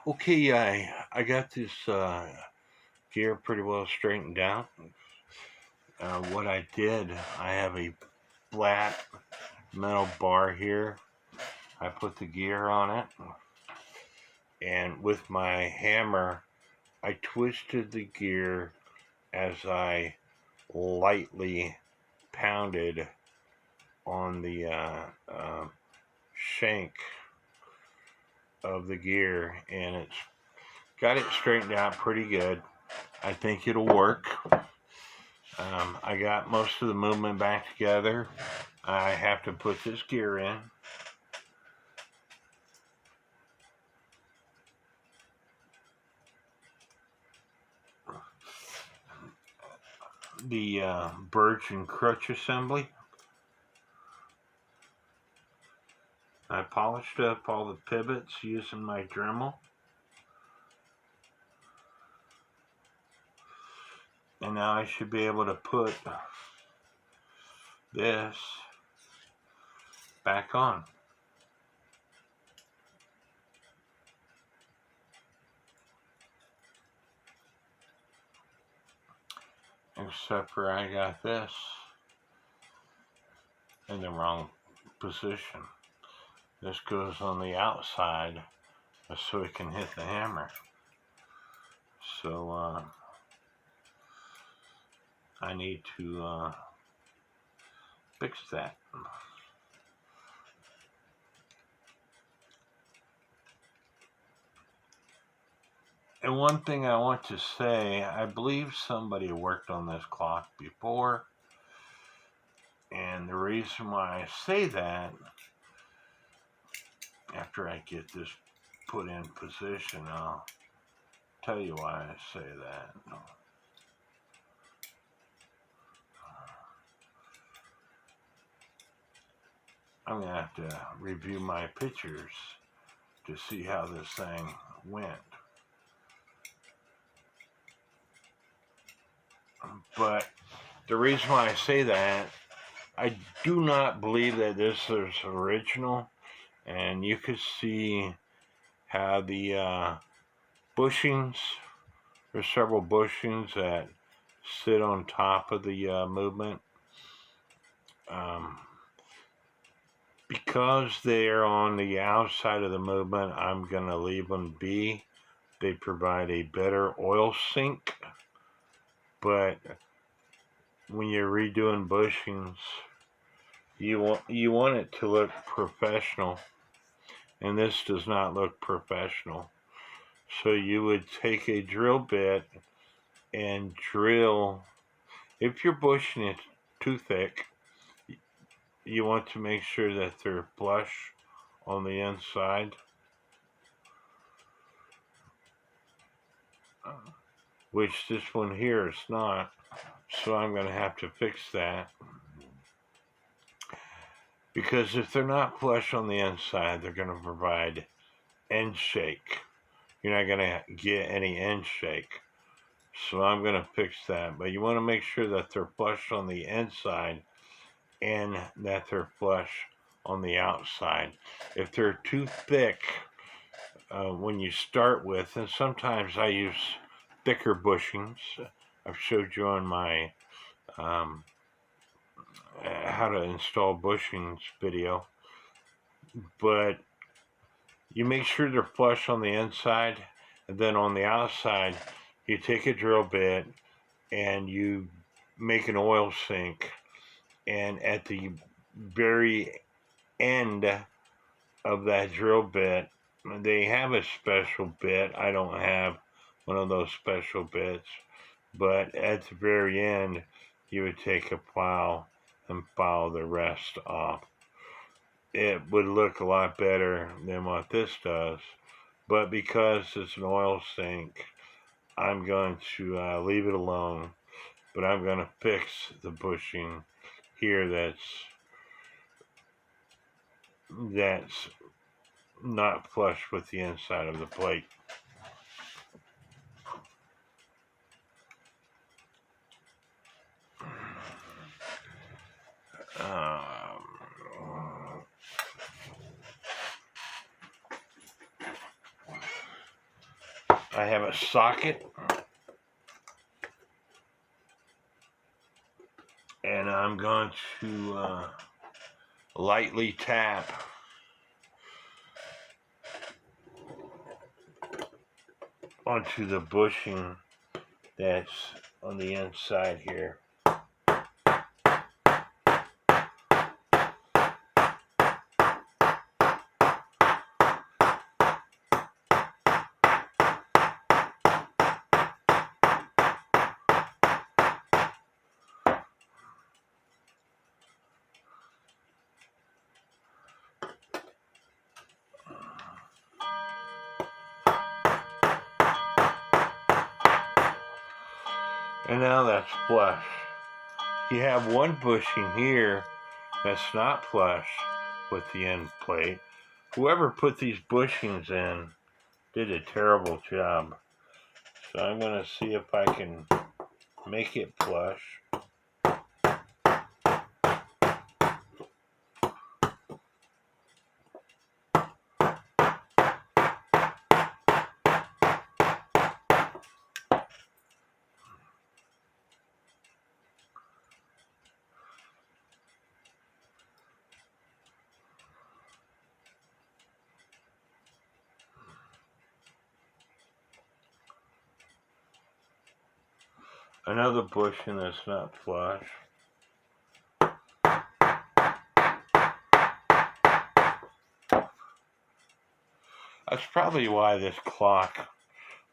Okay, I got this gear pretty well straightened out. What I did, I have a flat metal bar here. I put the gear on it, and with my hammer, I twisted the gear as I lightly pounded on the shank of the gear, and it's got it straightened out pretty good. I think it'll work. I got most of the movement back together. I have to put this gear in. The birch and crutch assembly. I polished up all the pivots using my Dremel. And now I should be able to put this back on. Except for I got this in the wrong position. This goes on the outside so it can hit the hammer. So I need to fix that. And one thing I want to say, I believe somebody worked on this clock before. And the reason why I say that, after I get this put in position, I'll tell you why I say that. I'm going to have to review my pictures to see how this thing went. But the reason why I say that, I do not believe that this is original. And you could see how the bushings, there's several bushings that sit on top of the movement. Because they're on the outside of the movement, I'm going to leave them be. They provide a better oil sink, but when you're redoing bushings, you want it to look professional, and this does not look professional. So you would take a drill bit and drill. If your bushing is too thick, you want to make sure that they're flush on the inside, which this one here is not. So I'm going to have to fix that. Because if they're not flush on the inside, they're going to provide end shake. You're not going to get any end shake. So I'm going to fix that. But you want to make sure that they're flush on the inside and that they're flush on the outside. If they're too thick when you start with, and sometimes I use thicker bushings. I've showed you on my how to install bushings video, but you make sure they're flush on the inside, and then on the outside you take a drill bit and you make an oil sink, and at the very end of that drill bit, they have a special bit. I don't have one of those special bits, but at the very end you would take a file and file the rest off. It would look a lot better than what this does, but because it's an oil sink, I'm going to leave it alone. But I'm going to fix the bushing here that's not flush with the inside of the plate. I have a socket, and I'm going to lightly tap onto the bushing that's on the inside here. And now that's flush. You have one bushing here that's not flush with the end plate. Whoever put these bushings in did a terrible job. So I'm going to see if I can make it flush. Another bushing that's not flush. That's probably why this clock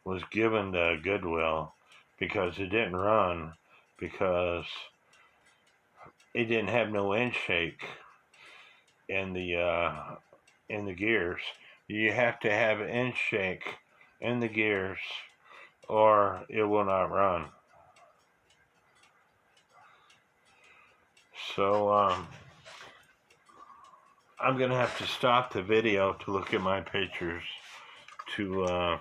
was given to Goodwill, because it didn't run, because it didn't have no end shake in the gears. You have to have end shake in the gears or it will not run. So I'm gonna have to stop the video to look at my pictures to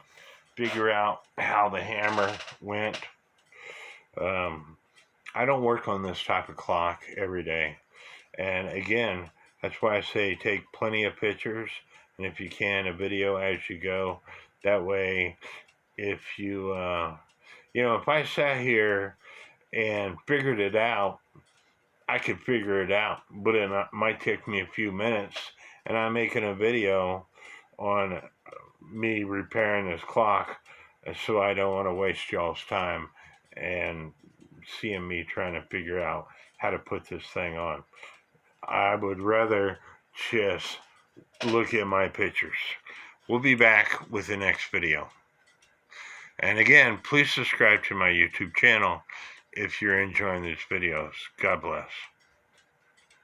figure out how the hammer went. I don't work on this type of clock every day, and again, that's why I say take plenty of pictures, and if you can, a video as you go. That way, if you if I sat here and figured it out, I could figure it out, but it might take me a few minutes, and I'm making a video on me repairing this clock, so I don't want to waste y'all's time and seeing me trying to figure out how to put this thing on. I would rather just look at my pictures. We'll be back with the next video. And again, please subscribe to my YouTube channel if you're enjoying these videos. God bless.